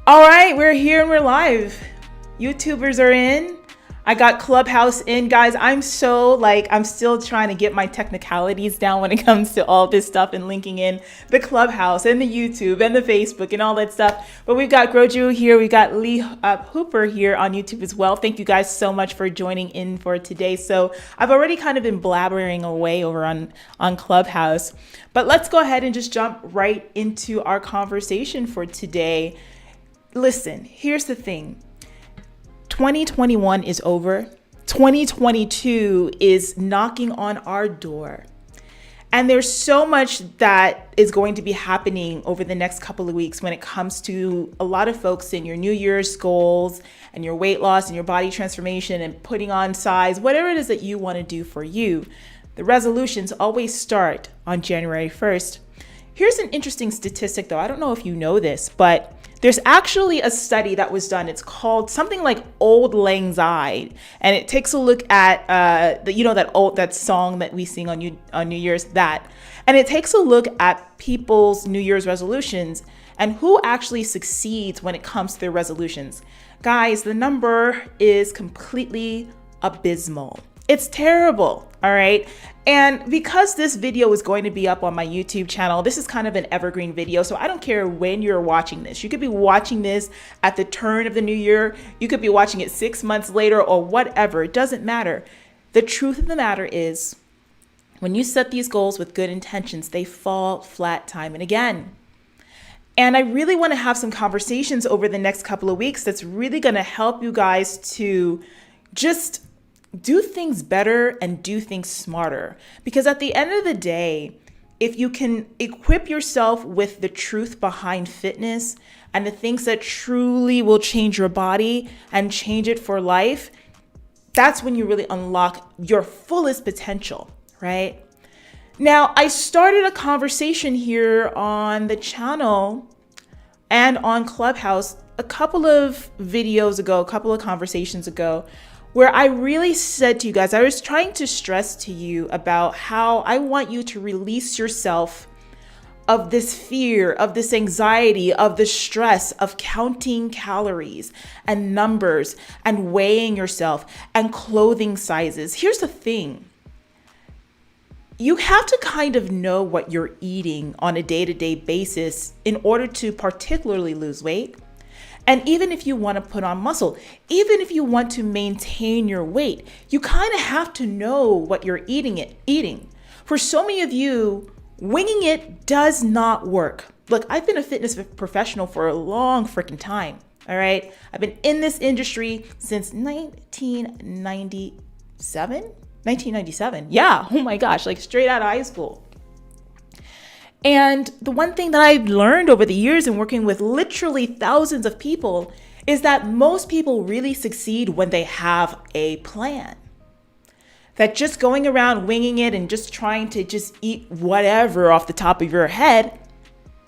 All right, we're here and we're live. YouTubers are in. I got Clubhouse in, guys. I'm still trying to get my technicalities down when it comes to all this stuff and linking in the Clubhouse and the YouTube and the Facebook and all that stuff. But we've got Groju here. We got Lee Hooper here on YouTube as well. Thank you guys so much for joining in for today. So I've already kind of been blabbering away over on Clubhouse, but let's go ahead and just jump right into our conversation for today. Listen, here's the thing. 2021 is over. 2022 is knocking on our door. And there's so much that is going to be happening over the next couple of weeks when it comes to a lot of folks in your New Year's goals and your weight loss and your body transformation and putting on size, whatever it is that you want to do for you. The resolutions always start on January 1st. Here's an interesting statistic though. I don't know if you know this, but there's actually a study that was done. It's called something like Auld Lang Syne, and it takes a look at that song that we sing on New Year's, and it takes a look at people's New Year's resolutions and who actually succeeds when it comes to their resolutions. Guys, the number is completely abysmal. It's terrible, all right? And because this video is going to be up on my YouTube channel, this is kind of an evergreen video, so I don't care when you're watching this. You could be watching this at the turn of the new year. You could be watching it 6 months later or whatever. It doesn't matter. The truth of the matter is, when you set these goals with good intentions, they fall flat time and again. And I really want to have some conversations over the next couple of weeks that's really going to help you guys to just do things better and do things smarter. Because at the end of the day, if you can equip yourself with the truth behind fitness and the things that truly will change your body and change it for life, that's when you really unlock your fullest potential, right? Now, I started a conversation here on the channel and on Clubhouse a couple of conversations ago, where I really said to you guys, I was trying to stress to you about how I want you to release yourself of this fear, of this anxiety, of the stress of counting calories and numbers and weighing yourself and clothing sizes. Here's the thing. You have to kind of know what you're eating on a day-to-day basis in order to particularly lose weight. And even if you want to put on muscle, even if you want to maintain your weight, you kind of have to know what you're eating. For so many of you, winging it does not work. Look, I've been a fitness professional for a long freaking time. All right. I've been in this industry since 1997. Yeah. Oh my gosh. Like straight out of high school. And the one thing that I've learned over the years in working with literally thousands of people is that most people really succeed when they have a plan. That just going around winging it and just trying to just eat whatever off the top of your head,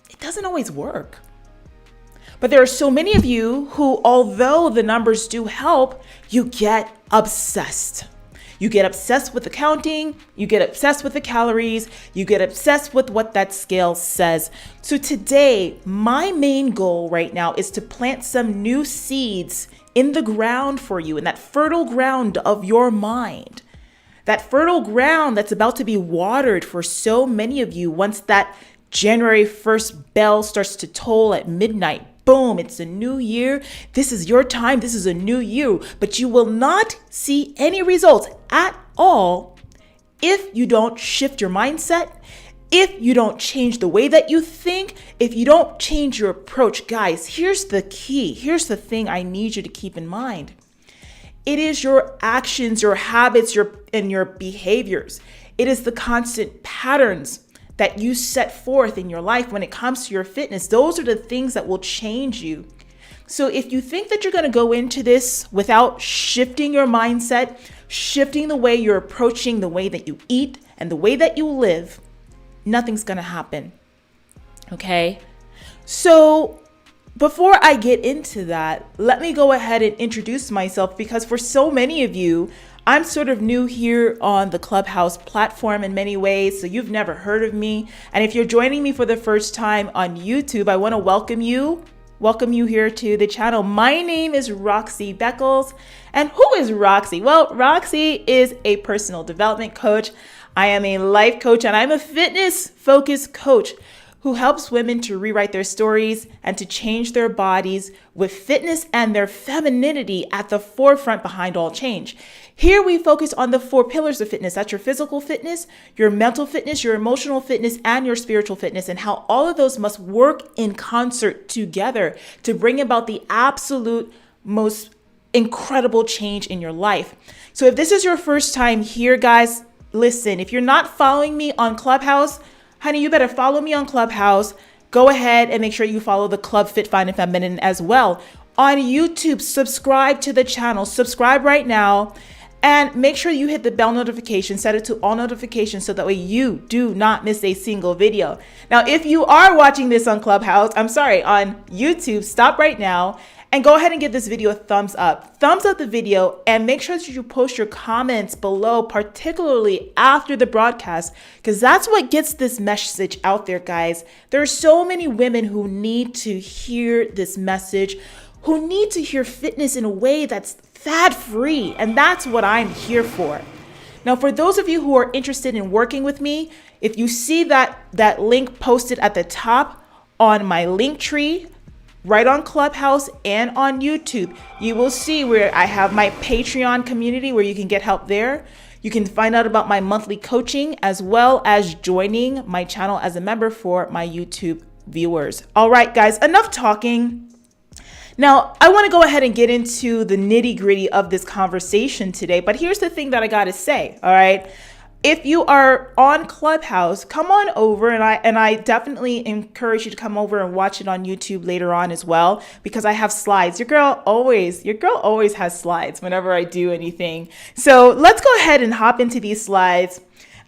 it doesn't always work. But there are so many of you who, although the numbers do help, you get obsessed. You get obsessed with the counting, you get obsessed with the calories, you get obsessed with what that scale says. So today, my main goal right now is to plant some new seeds in the ground for you, in that fertile ground of your mind. That fertile ground that's about to be watered for so many of you once that January 1st bell starts to toll at midnight. Boom, it's a new year. This is your time. This is a new year. But you will not see any results at all if you don't shift your mindset, if you don't change the way that you think, if you don't change your approach. Guys, here's the key. Here's the thing I need you to keep in mind. It is your actions, your habits, and your behaviors. It is the constant patterns that you set forth in your life when it comes to your fitness. Those are the things that will change you. So if you think that you're going to go into this without shifting your mindset, shifting the way you're approaching the way that you eat and the way that you live, nothing's going to happen. Okay? So before I get into that, let me go ahead and introduce myself, because for so many of you, I'm sort of new here on the Clubhouse platform in many ways, so you've never heard of me. And if you're joining me for the first time on YouTube, I want to welcome you. welcome you here to the channel. My name is Roxy Beckles. And who is Roxy? Well, Roxy is a personal development coach. I am a life coach and I'm a fitness-focused coach who helps women to rewrite their stories and to change their bodies with fitness and their femininity at the forefront behind all change. Here we focus on the 4 pillars of fitness. That's your physical fitness, your mental fitness, your emotional fitness, and your spiritual fitness, and how all of those must work in concert together to bring about the absolute most incredible change in your life. So if this is your first time here, guys, listen, if you're not following me on Clubhouse, honey, you better follow me on Clubhouse. Go ahead and make sure you follow the Club Fit, Fine, and Feminine as well. On YouTube, subscribe to the channel. Subscribe right now. And make sure you hit the bell notification, set it to all notifications so that way you do not miss a single video. Now, if you are watching this on Clubhouse, on YouTube, stop right now and go ahead and give this video a thumbs up. Thumbs up the video and make sure that you post your comments below, particularly after the broadcast, because that's what gets this message out there, guys. There are so many women who need to hear this message, who need to hear fitness in a way that's fad-free, and that's what I'm here for. Now, for those of you who are interested in working with me, if you see that link posted at the top on my link tree, right on Clubhouse and on YouTube, you will see where I have my Patreon community where you can get help there. You can find out about my monthly coaching as well as joining my channel as a member for my YouTube viewers. All right, guys, enough talking. Now, I want to go ahead and get into the nitty-gritty of this conversation today, but here's the thing that I got to say, all right? If you are on Clubhouse, come on over, and I definitely encourage you to come over and watch it on YouTube later on as well, because I have slides. Your girl always has slides whenever I do anything. So let's go ahead and hop into these slides.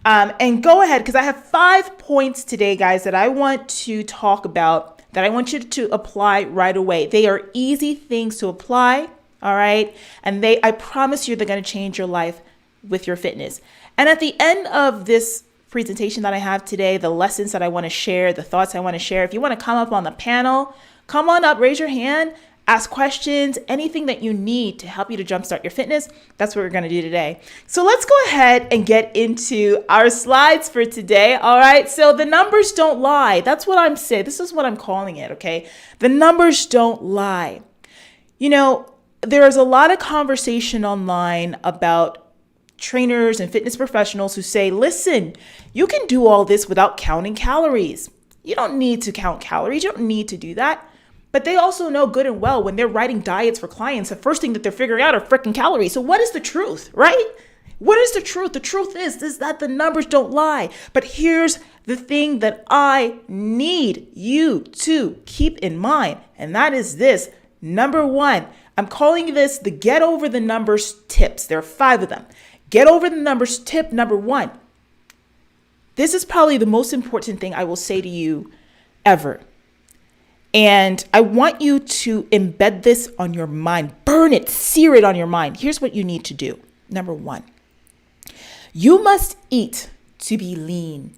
And go ahead, because I have 5 points today, guys, that I want to talk about, that I want you to apply right away. They are easy things to apply, all right? And I promise you, they're going to change your life with your fitness. And at the end of this presentation that I have today, the lessons that I want to share, the thoughts I want to share, if you want to come up on the panel, come on up, raise your hand, ask questions, anything that you need to help you to jumpstart your fitness. That's what we're going to do today. So let's go ahead and get into our slides for today. All right. So the numbers don't lie. That's what I'm saying. This is what I'm calling it. Okay. The numbers don't lie. You know, there is a lot of conversation online about trainers and fitness professionals who say, listen, you can do all this without counting calories. You don't need to count calories. You don't need to do that. But they also know good and well when they're writing diets for clients, the first thing that they're figuring out are freaking calories. So what is the truth, right? What is the truth? The truth is that the numbers don't lie. But here's the thing that I need you to keep in mind, and that is this. Number 1, I'm calling this the get over the numbers tips. There are 5 of them. Get over the numbers tip number 1. This is probably the most important thing I will say to you ever. And I want you to embed this on your mind, burn it, sear it on your mind. Here's what you need to do. Number 1, you must eat to be lean,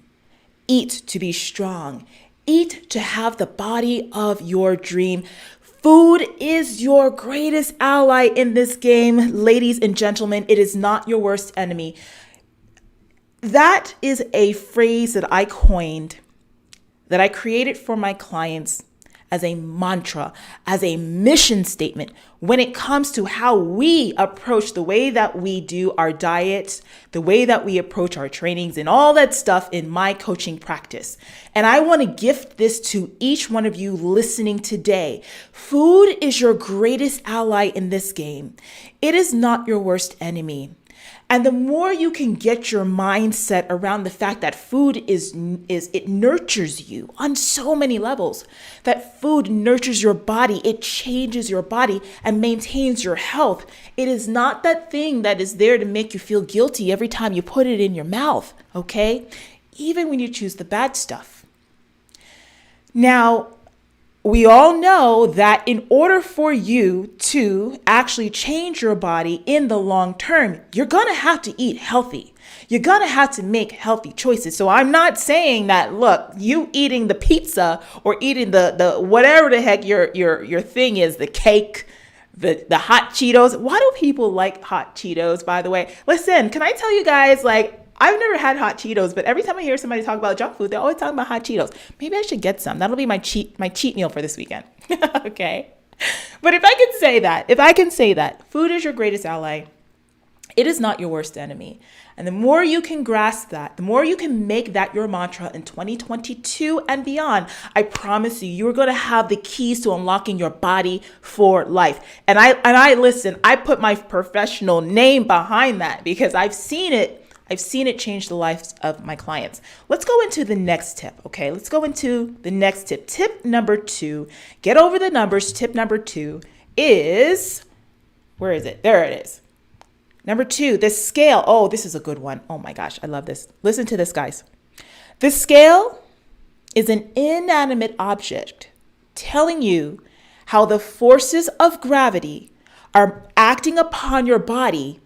eat to be strong, eat to have the body of your dream. Food is your greatest ally in this game, ladies and gentlemen. It is not your worst enemy. That is a phrase that I coined, that I created for my clients as a mantra, as a mission statement when it comes to how we approach the way that we do our diets, the way that we approach our trainings and all that stuff in my coaching practice. And I want to gift this to each one of you listening today. Food is your greatest ally in this game. It is not your worst enemy. And the more you can get your mindset around the fact that food it nurtures you on so many levels, that food nurtures your body, it changes your body and maintains your health. It is not that thing that is there to make you feel guilty every time you put it in your mouth, okay? Even when you choose the bad stuff. Now, We all know that in order for you to actually change your body in the long term, you're going to have to eat healthy. You're going to have to make healthy choices. So I'm not saying that, look, you eating the pizza or eating the whatever the heck your thing is, the cake, the hot Cheetos. Why do people like hot Cheetos, by the way? Listen, can I tell you guys, like, I've never had hot Cheetos, but every time I hear somebody talk about junk food, they're always talking about hot Cheetos. Maybe I should get some. That'll be my cheat meal for this weekend. Okay. But if I can say that food is your greatest ally, it is not your worst enemy. And the more you can grasp that, the more you can make that your mantra in 2022 and beyond, I promise you're going to have the keys to unlocking your body for life. And I listen, I put my professional name behind that because I've seen it change the lives of my clients. Let's go into the next tip, okay? Let's go into the next tip. Tip number 2, get over the numbers. Tip number 2 is, where is it? There it is. Number 2, the scale. Oh, this is a good one. Oh my gosh, I love this. Listen to this, guys. The scale is an inanimate object telling you how the forces of gravity are acting upon your body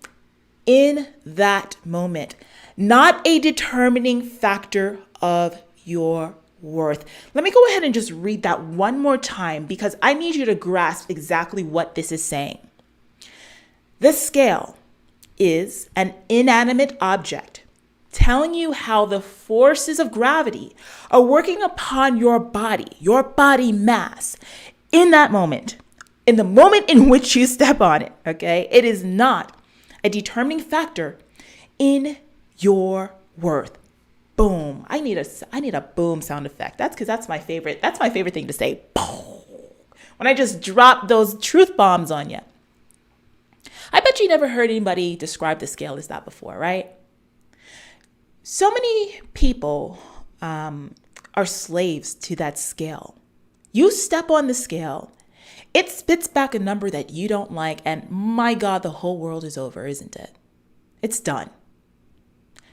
in that moment, not a determining factor of your worth. Let me go ahead and just read that one more time because I need you to grasp exactly what this is saying. The scale is an inanimate object telling you how the forces of gravity are working upon your body mass in that moment, in the moment in which you step on it, okay? It is not a determining factor in your worth. Boom. I need a boom sound effect. That's my favorite thing to say. Boom. When I just drop those truth bombs on you. I bet you never heard anybody describe the scale as that before, right? So many people are slaves to that scale. You step on the scale, it spits back a number that you don't like, and my God, the whole world is over, isn't it? It's done.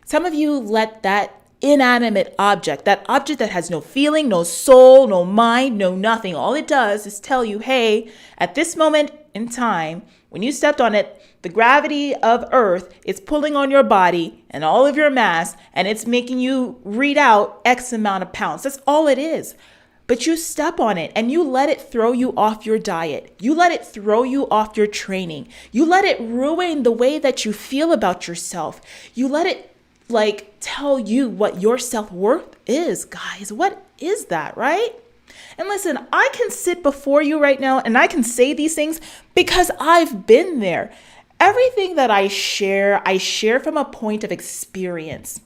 Some of you let that inanimate object, that object that has no feeling, no soul, no mind, no nothing, all it does is tell you, hey, at this moment in time, when you stepped on it, the gravity of Earth is pulling on your body and all of your mass, and it's making you read out X amount of pounds. That's all it is. But you step on it and you let it throw you off your diet. You let it throw you off your training. You let it ruin the way that you feel about yourself. You let it tell you what your self-worth is, guys. What is that, right? And listen, I can sit before you right now and I can say these things because I've been there. Everything that I share from a point of experience.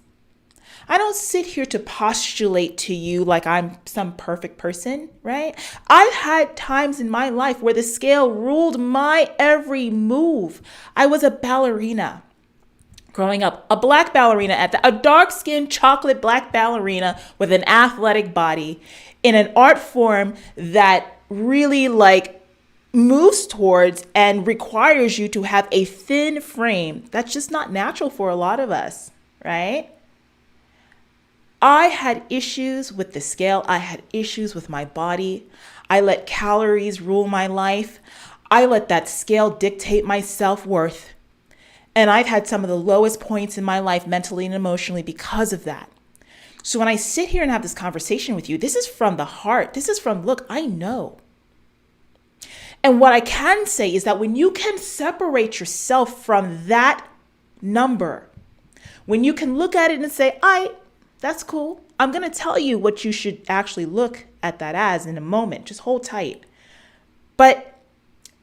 I don't sit here to postulate to you like I'm some perfect person, right? I've had times in my life where the scale ruled my every move. I was a ballerina growing up, a black ballerina a dark-skinned chocolate black ballerina with an athletic body in an art form that really moves towards and requires you to have a thin frame. That's just not natural for a lot of us, right? I had issues with the scale. I had issues with my body. I let calories rule my life. I let that scale dictate my self-worth. And I've had some of the lowest points in my life mentally and emotionally because of that. So when I sit here and have this conversation with you, this is from the heart. This is from, look, I know. And what I can say is that when you can separate yourself from that number, when you can look at it and say, that's cool. I'm going to tell you what you should actually look at that as in a moment. Just hold tight. But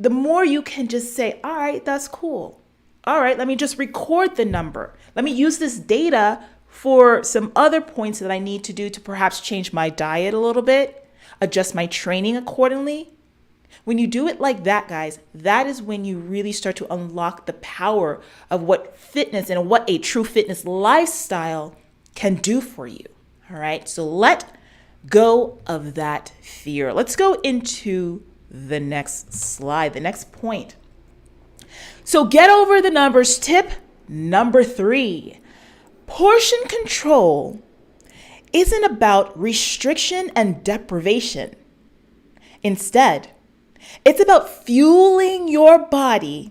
the more you can just say, all right, that's cool. All right, let me just record the number. Let me use this data for some other points that I need to do to perhaps change my diet a little bit, adjust my training accordingly. When you do it like that, guys, that is when you really start to unlock the power of what fitness and what a true fitness lifestyle can do for you. All right, so let go of that fear. Let's go into the next slide, the next point. So get over the numbers. Tip number 3, portion control isn't about restriction and deprivation. Instead, it's about fueling your body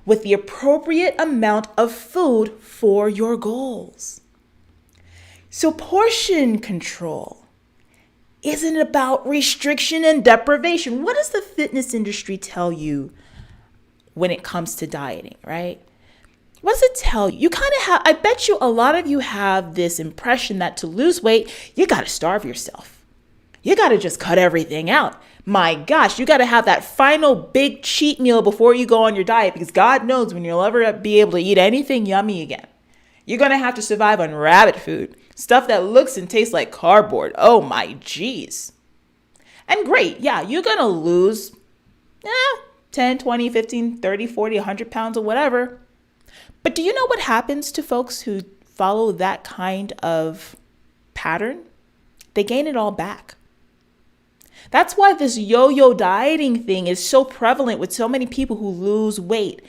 with the appropriate amount of food for your goals. So portion control isn't about restriction and deprivation. What does the fitness industry tell you when it comes to dieting, right? What does it tell you? You kind of have, I bet you a lot of you have this impression that to lose weight, you got to starve yourself. You got to just cut everything out. My gosh, you got to have that final big cheat meal before you go on your diet, because God knows when you'll ever be able to eat anything yummy again. You're going to have to survive on rabbit food, stuff that looks and tastes like cardboard. Oh my geez. And great, yeah, you're going to lose 10, 20, 15, 30, 40, 100 pounds or whatever. But do you know what happens to folks who follow that kind of pattern? They gain it all back. That's why this yo-yo dieting thing is so prevalent with so many people who lose weight.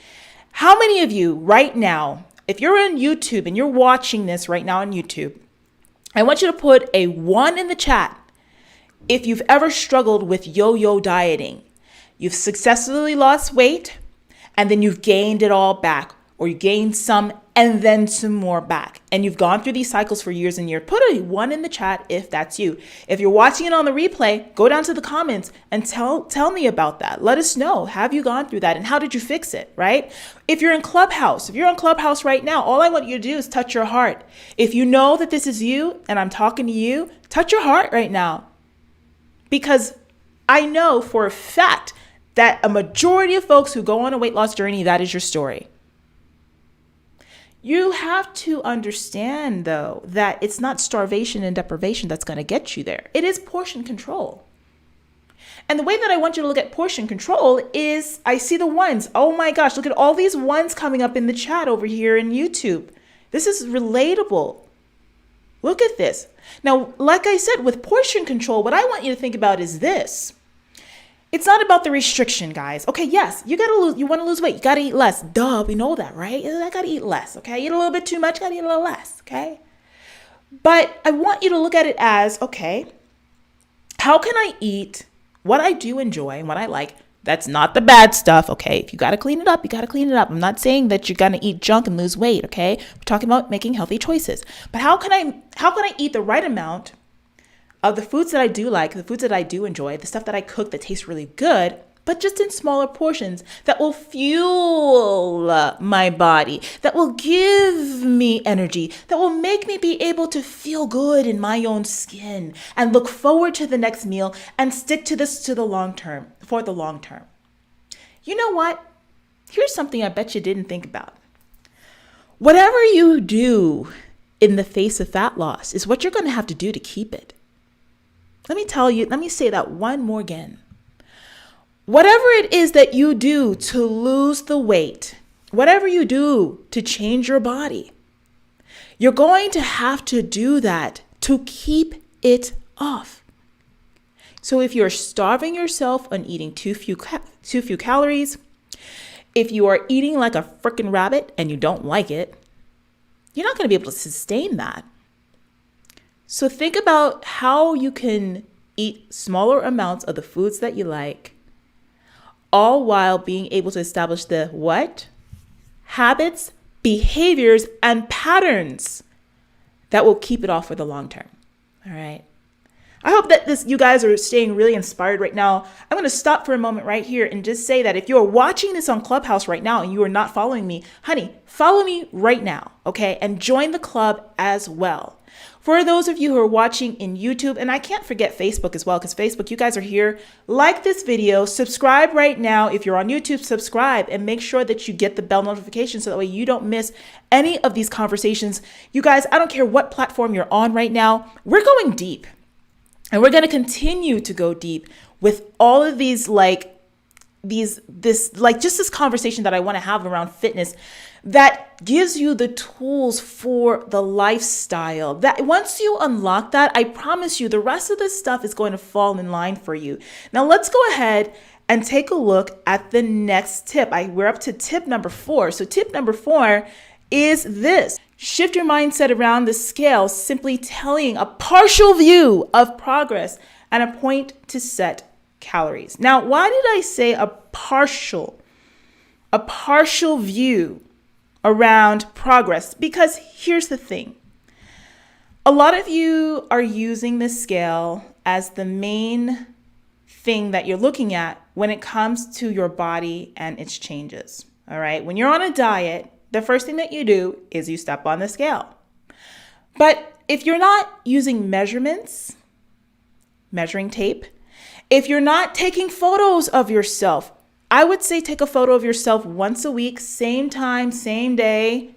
How many of you right now, if you're on YouTube and you're watching this right now on YouTube, I want you to put a 1 in the chat if you've ever struggled with yo-yo dieting. You've successfully lost weight and then you've gained it all back, or you gained some and then some more back. And you've gone through these cycles for years and years. Put a 1 in the chat if that's you. If you're watching it on the replay, go down to the comments and tell me about that. Let us know. Have you gone through that? And how did you fix it, right? If you're on Clubhouse right now, all I want you to do is touch your heart. If you know that this is you and I'm talking to you, touch your heart right now. Because I know for a fact that a majority of folks who go on a weight loss journey, that is your story. You have to understand, though, that it's not starvation and deprivation that's going to get you there. It is portion control. And the way that I want you to look at portion control is, I see the 1s. Oh my gosh, look at all these 1s coming up in the chat over here in YouTube. This is relatable. Look at this. Now, like I said, with portion control, what I want you to think about is this. It's not about the restriction, guys. Okay, yes, you want to lose weight. You got to eat less. Duh, we know that, right? I got to eat less, okay? Eat a little bit too much, got to eat a little less, okay? But I want you to look at it as, okay, how can I eat what I do enjoy and what I like? That's not the bad stuff, okay? If you got to clean it up, you got to clean it up. I'm not saying that you're going to eat junk and lose weight, okay? We're talking about making healthy choices. But how can I eat the right amount of the foods that I do like, the foods that I do enjoy, the stuff that I cook that tastes really good, but just in smaller portions that will fuel my body, that will give me energy, that will make me be able to feel good in my own skin and look forward to the next meal and stick to this for the long term. You know what? Here's something I bet you didn't think about. Whatever you do in the face of fat loss is what you're going to have to do to keep it. Let me say that one more again. Whatever it is that you do to lose the weight, whatever you do to change your body, you're going to have to do that to keep it off. So if you're starving yourself on eating too few calories, if you are eating like a freaking rabbit and you don't like it, you're not going to be able to sustain that. So think about how you can eat smaller amounts of the foods that you like, all while being able to establish the what? Habits, behaviors, and patterns that will keep it off for the long term. All right. I hope that you guys are staying really inspired right now. I'm going to stop for a moment right here and just say that if you're watching this on Clubhouse right now and you are not following me, honey, follow me right now, okay? And join the club as well. For those of you who are watching in YouTube, and I can't forget Facebook as well, because Facebook, you guys are here. Like this video, subscribe right now. If you're on YouTube, subscribe and make sure that you get the bell notification so that way you don't miss any of these conversations. You guys, I don't care what platform you're on right now. We're going deep. And we're going to continue to go deep with all of these, this conversation that I want to have around fitness that gives you the tools for the lifestyle. That once you unlock that, I promise you the rest of this stuff is going to fall in line for you. Now let's go ahead and take a look at the next tip. We're up to tip number 4. So tip number 4 is this. Shift your mindset around the scale, simply telling a partial view of progress and a point to set calories. Now, why did I say a partial view around progress? Because here's the thing. A lot of you are using the scale as the main thing that you're looking at when it comes to your body and its changes. All right. When you're on a diet, the first thing that you do is you step on the scale. But if you're not using measurements, measuring tape, if you're not taking photos of yourself, I would say take a photo of yourself once a week, same time, same day,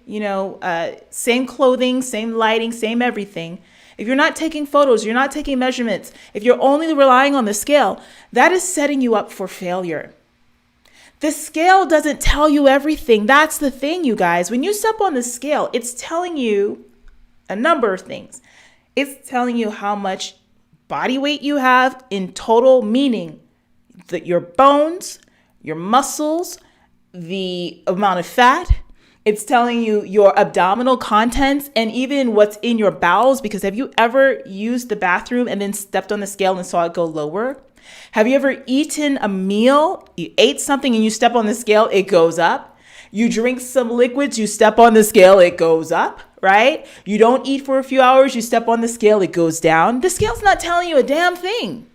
same clothing, same lighting, same everything. If you're not taking photos, you're not taking measurements, if you're only relying on the scale, that is setting you up for failure. The scale doesn't tell you everything. That's the thing, you guys. When you step on the scale, it's telling you a number of things. It's telling you how much body weight you have in total, meaning that your bones, your muscles, the amount of fat. It's telling you your abdominal contents and even what's in your bowels. Because have you ever used the bathroom and then stepped on the scale and saw it go lower? Have you ever eaten a meal? You ate something and you step on the scale, it goes up. You drink some liquids, you step on the scale, it goes up, right? You don't eat for a few hours, you step on the scale, it goes down. The scale's not telling you a damn thing.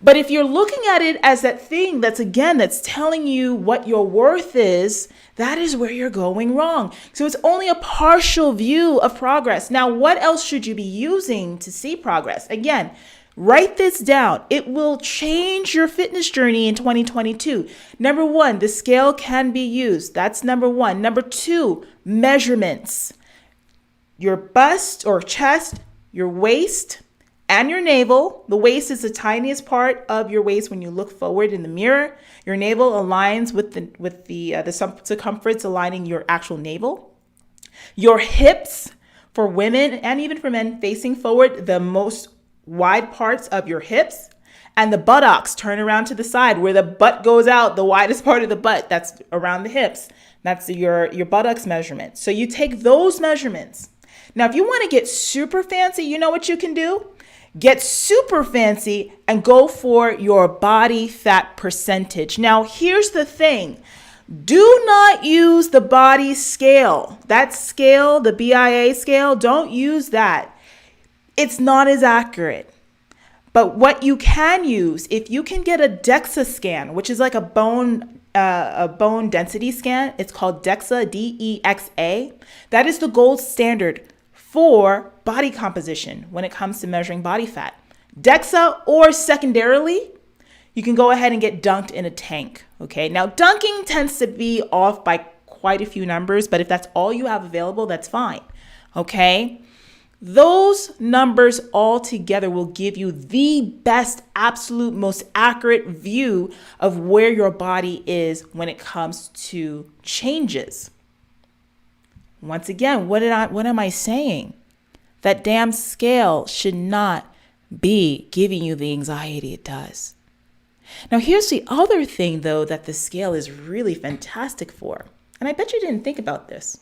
But if you're looking at it as that thing that's telling you what your worth is, that is where you're going wrong. So it's only a partial view of progress. Now, what else should you be using to see progress? Again, write this down. It will change your fitness journey in 2022. Number one, the scale can be used. That's number one. Number two, measurements. Your bust or chest, your waist, and your navel. The waist is the tiniest part of your waist when you look forward in the mirror. Your navel aligns with the circumference aligning your actual navel. Your hips, for women and even for men facing forward, the most wide parts of your hips, and the buttocks turn around to the side where the butt goes out, the widest part of the butt, that's around the hips. That's your buttocks measurement. So you take those measurements. Now, if you want to get super fancy, you know what you can do? Get super fancy and go for your body fat percentage. Now, here's the thing. Do not use the body scale. That scale, the BIA scale, don't use that. It's not as accurate. But what you can use, if you can get a DEXA scan, which is like a bone density scan, it's called DEXA, DEXA. That is the gold standard for body composition when it comes to measuring body fat. DEXA, or secondarily, you can go ahead and get dunked in a tank. Okay. Now, dunking tends to be off by quite a few numbers, but if that's all you have available, that's fine. Okay. Those numbers all together will give you the best, absolute, most accurate view of where your body is when it comes to changes. Once again, what am I saying? That damn scale should not be giving you the anxiety it does. Now, here's the other thing, though, that the scale is really fantastic for. And I bet you didn't think about this.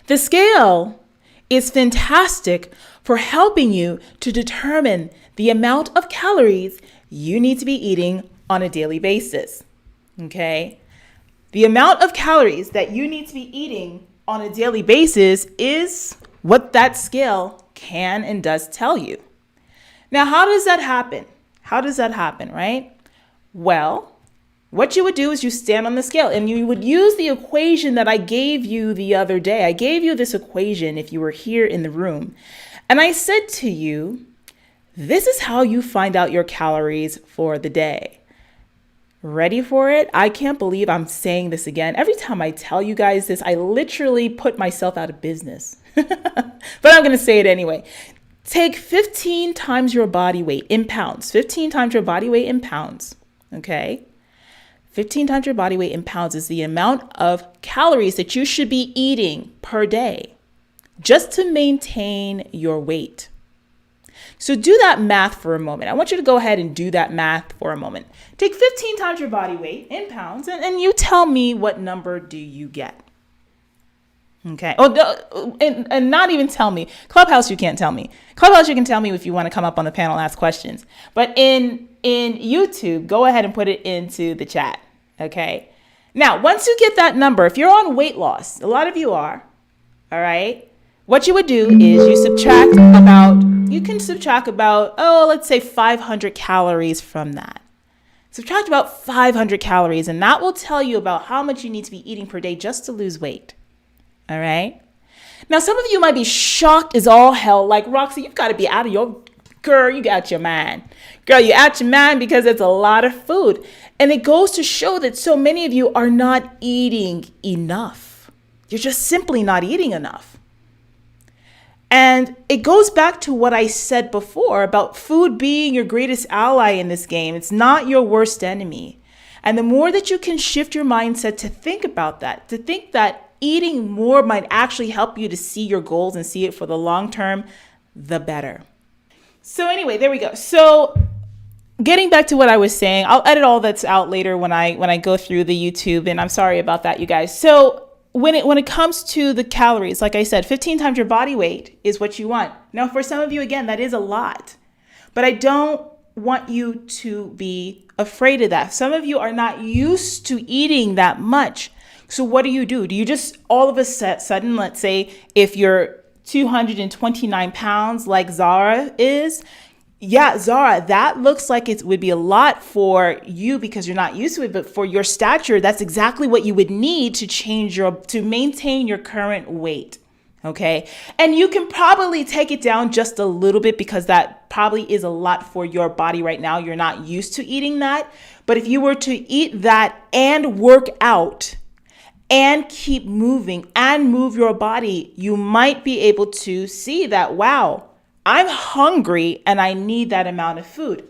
The scale is fantastic for helping you to determine the amount of calories you need to be eating on a daily basis. Okay? The amount of calories that you need to be eating on a daily basis is what that scale can and does tell you. Now, how does that happen? How does that happen, right? Well, what you would do is you stand on the scale and you would use the equation that I gave you the other day. I gave you this equation if you were here in the room. And I said to you, this is how you find out your calories for the day. Ready for it? I can't believe I'm saying this again. Every time I tell you guys this, I literally put myself out of business. But I'm going to say it anyway. Take 15 times your body weight in pounds. 15 times your body weight in pounds. Okay? 15 times your body weight in pounds is the amount of calories that you should be eating per day just to maintain your weight. So do that math for a moment. I want you to go ahead and do that math for a moment. Take 15 times your body weight in pounds and you tell me what number do you get. Okay. Oh, and not even tell me. Clubhouse, you can't tell me. Clubhouse, you can tell me if you want to come up on the panel and ask questions. But in in YouTube, go ahead and put it into the chat. Okay. Now, once you get that number, if you're on weight loss, a lot of you are, all right, what you would do is you can subtract about, let's say 500 calories from that. Subtract about 500 calories, and that will tell you about how much you need to be eating per day just to lose weight. All right. Now, some of you might be shocked as all hell, like, Roxy, you've got to be out of your, girl, you got your mind. Girl, you're out your mind because it's a lot of food. And it goes to show that so many of you are not eating enough. You're just simply not eating enough. And it goes back to what I said before about food being your greatest ally in this game. It's not your worst enemy. And the more that you can shift your mindset to think about that, to think that eating more might actually help you to see your goals and see it for the long term, the better. So anyway, there we go. So getting back to what I was saying, I'll edit all that's out later when I go through the YouTube, and I'm sorry about that, you guys. So when it comes to the calories, like I said, 15 times your body weight is what you want. Now, for some of you, again, that is a lot, but I don't want you to be afraid of that. Some of you are not used to eating that much. So what do? Do you just all of a sudden, let's say if you're 229 pounds like Zara is, yeah, Zara, that looks like it would be a lot for you because you're not used to it, but for your stature, that's exactly what you would need to maintain your current weight. Okay. And you can probably take it down just a little bit because that probably is a lot for your body right now. You're not used to eating that. But if you were to eat that and work out and keep moving and move your body, you might be able to see that, wow, I'm hungry and I need that amount of food.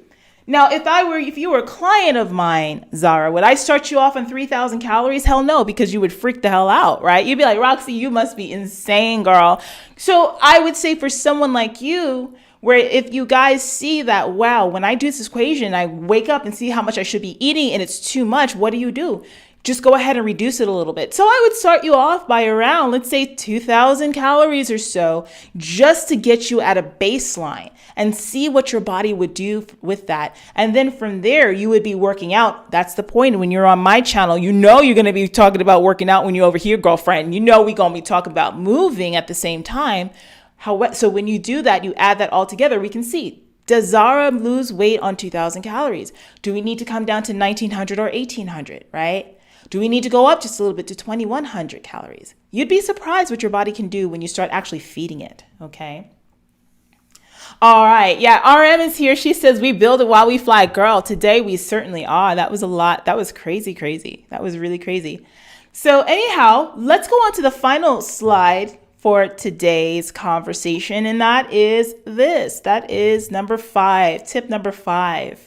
Now, if you were a client of mine, Zara, would I start you off on 3,000 calories? Hell no, because you would freak the hell out, right? You'd be like, Roxy, you must be insane, girl. So I would say for someone like you, where if you guys see that, wow, when I do this equation, I wake up and see how much I should be eating and it's too much, what do? Just go ahead and reduce it a little bit. So I would start you off by around, let's say 2,000 calories or so, just to get you at a baseline and see what your body would do with that. And then from there, you would be working out. That's the point. When you're on my channel, you know you're going to be talking about working out when you're over here, girlfriend. You know we're going to be talking about moving at the same time. So when you do that, you add that all together, we can see, does Zara lose weight on 2,000 calories? Do we need to come down to 1,900 or 1,800, right? Do we need to go up just a little bit to 2,100 calories? You'd be surprised what your body can do when you start actually feeding it, okay? All right, yeah, RM is here. She says, we build it while we fly. Girl, today we certainly are. That was a lot. That was crazy. That was really crazy. So anyhow, let's go on to the final slide for today's conversation, and that is this. That is number 5, tip number 5.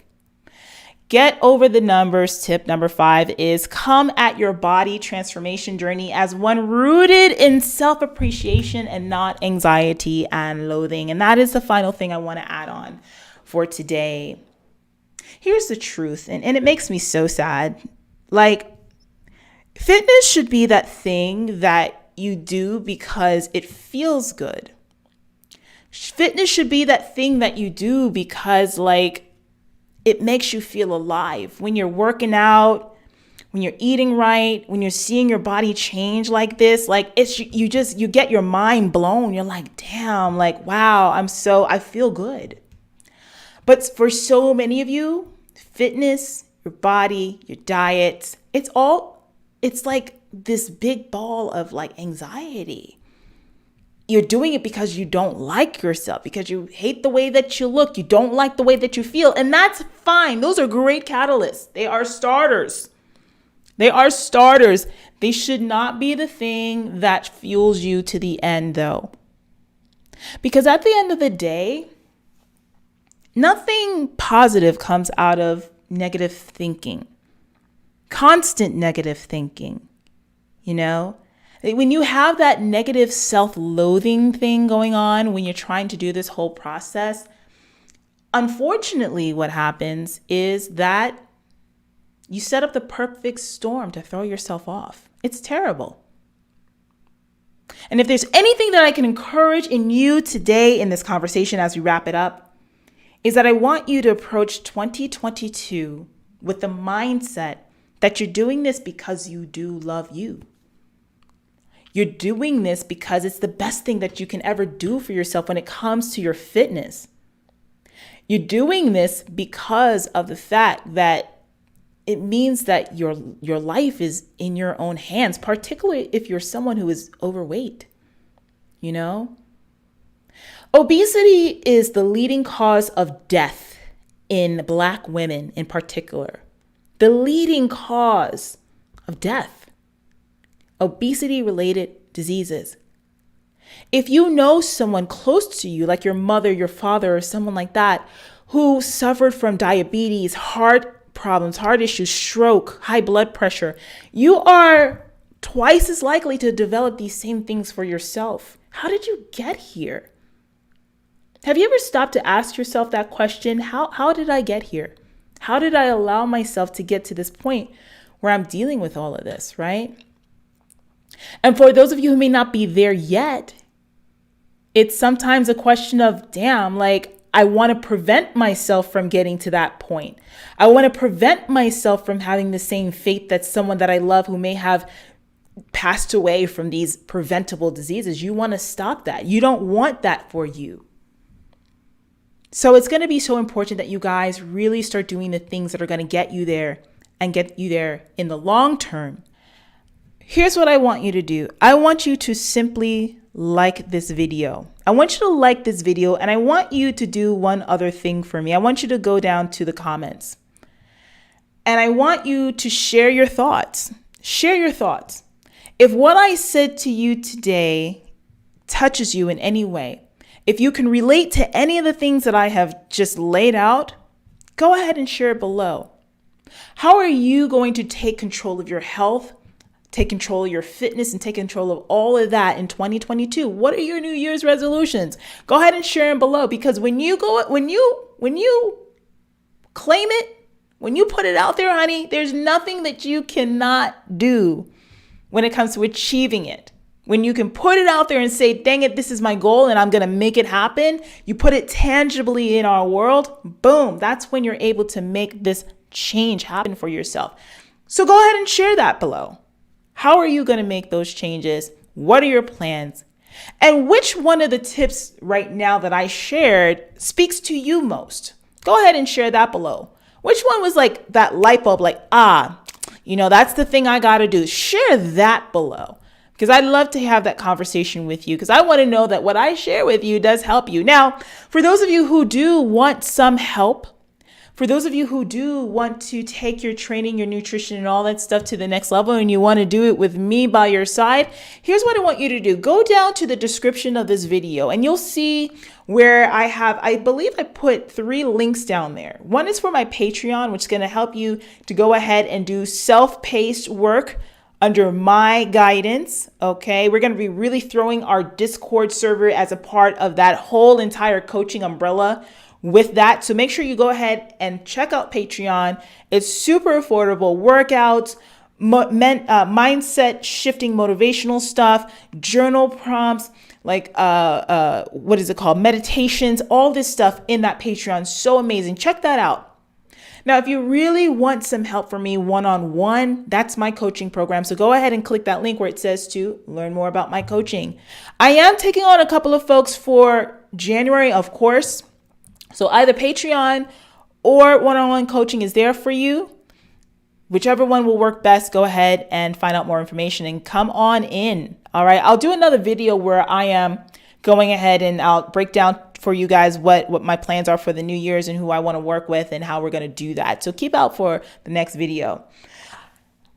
Get over the numbers. Tip number 5 is come at your body transformation journey as one rooted in self-appreciation and not anxiety and loathing. And that is the final thing I want to add on for today. Here's the truth, and it makes me so sad. Like, fitness should be that thing that you do because it feels good. Fitness should be that thing that you do because, like, it makes you feel alive. When you're working out, when you're eating right, when you're seeing your body change like this, like you get your mind blown. You're like, damn, like, wow, I feel good. But for so many of you, fitness, your body, your diet, it's like this big ball of like anxiety. You're doing it because you don't like yourself, because you hate the way that you look. You don't like the way that you feel. And that's fine. Those are great catalysts. They are starters. They should not be the thing that fuels you to the end, though. Because at the end of the day, nothing positive comes out of negative thinking, constant negative thinking, you know? When you have that negative self-loathing thing going on, when you're trying to do this whole process, unfortunately, what happens is that you set up the perfect storm to throw yourself off. It's terrible. And if there's anything that I can encourage in you today in this conversation as we wrap it up, is that I want you to approach 2022 with the mindset that you're doing this because you do love you. You're doing this because it's the best thing that you can ever do for yourself when it comes to your fitness. You're doing this because of the fact that it means that your life is in your own hands, particularly if you're someone who is overweight. You know, obesity is the leading cause of death in Black women in particular. The leading cause of death. Obesity-related diseases. If you know someone close to you, like your mother, your father, or someone like that, who suffered from diabetes, heart problems, heart issues, stroke, high blood pressure, you are twice as likely to develop these same things for yourself. How did you get here? Have you ever stopped to ask yourself that question? How did I get here? How did I allow myself to get to this point where I'm dealing with all of this, right? And for those of you who may not be there yet, it's sometimes a question of, damn, like, I want to prevent myself from getting to that point. I want to prevent myself from having the same fate that someone that I love who may have passed away from these preventable diseases. You want to stop that. You don't want that for you. So it's going to be so important that you guys really start doing the things that are going to get you there and get you there in the long term. Here's what I want you to do. I want you to simply like this video. I want you to like this video, and I want you to do one other thing for me. I want you to go down to the comments, and I want you to share your thoughts. Share your thoughts. If what I said to you today touches you in any way, if you can relate to any of the things that I have just laid out, go ahead and share it below. How are you going to take control of your health, take control of your fitness, and take control of all of that in 2022? What are your New Year's resolutions? Go ahead and share them below, because when you claim it, when you put it out there, honey, there's nothing that you cannot do when it comes to achieving it. When you can put it out there and say, dang it, this is my goal and I'm going to make it happen. You put it tangibly in our world. Boom. That's when you're able to make this change happen for yourself. So go ahead and share that below. How are you going to make those changes? What are your plans? And which one of the tips right now that I shared speaks to you most? Go ahead and share that below. Which one was like that light bulb, like, that's the thing I got to do. Share that below, because I'd love to have that conversation with you, because I want to know that what I share with you does help you. Now, for those of you who do want some help, for those of you who do want to take your training, your nutrition, and all that stuff to the next level, and you want to do it with me by your side, here's what I want you to do. Go down to the description of this video, and you'll see where I believe I put 3 links down there. One is for my Patreon, which is going to help you to go ahead and do self-paced work under my guidance. Okay, we're going to be really throwing our Discord server as a part of that whole entire coaching umbrella with that. So make sure you go ahead and check out Patreon. It's super affordable workouts, mindset shifting, motivational stuff, journal prompts, like what is it called? Meditations, all this stuff in that Patreon. So amazing. Check that out. Now, if you really want some help from me one-on-one, that's my coaching program. So go ahead and click that link where it says to learn more about my coaching. I am taking on a couple of folks for January, of course. So either Patreon or one-on-one coaching is there for you. Whichever one will work best, go ahead and find out more information and come on in. All right. I'll do another video where I am going ahead and I'll break down for you guys what my plans are for the New Year's and who I want to work with and how we're going to do that. So keep out for the next video.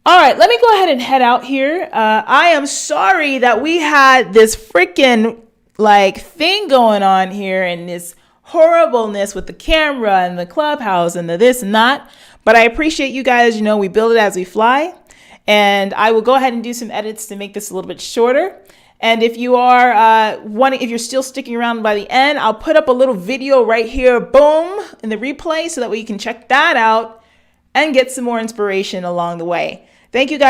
All right, let me go ahead and head out here. I am sorry that we had this freaking thing going on here and this horribleness with the camera and the clubhouse and the this and that. But I appreciate you guys. We build it as we fly. And I will go ahead and do some edits to make this a little bit shorter. And if you are if you're still sticking around by the end, I'll put up a little video right here, boom, in the replay, so that way you can check that out and get some more inspiration along the way. Thank you guys.